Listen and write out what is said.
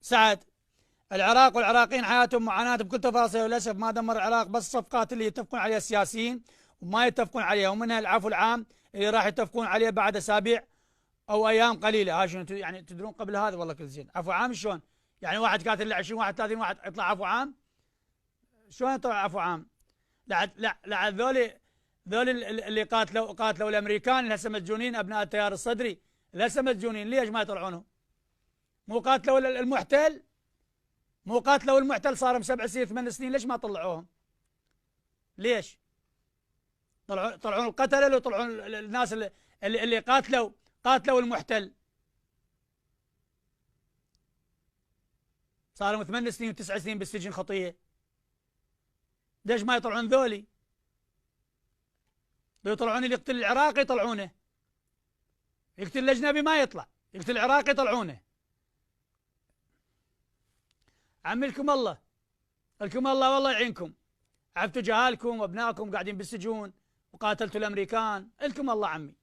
سعد. العراق والعراقيين حياتهم معاناة بكل تفاصيل، وللأسف ما دمر العراق بس الصفقات اللي يتفقون عليها السياسيين وما يتفقون عليها، ومنها العفو العام اللي راح يتفقون عليه بعد أسابيع أو أيام قليلة. ها شنو يعني تدرون قبل هذا والله كل زين عفو عام شلون؟ يعني واحد قاتل ل 20 واحد 30 واحد يطلع عفو عام؟ شلون يطلع عفو عام؟ لا ذولي اللي قاتلوا الامريكان اللي هسه مسجونين، ابناء التيار الصدري اللي هسه مسجونين، ليش ما يطلعونهم؟ مو قاتلوا المحتل؟ مو قاتلوا المحتل صار لهم 7 سنين 8 سنين، ليش ما طلعوهم؟ ليش؟ طلعون القتله لو طلعون الناس اللي قاتلوا المحتل؟ صار لهم 8 سنين و9 سنين بالسجن خطيه، ليش ما يطلعون ذولي؟ لو يطلعون اللي يقتل العراقي يطلعونه، يقتل الاجنبي ما يطلع، يقتل العراقي يطلعونه. عمي لكم الله، لكم الله والله يعينكم، عفتوا جهالكم وابنائكم قاعدين بالسجون وقاتلتوا الامريكان، لكم الله عمي.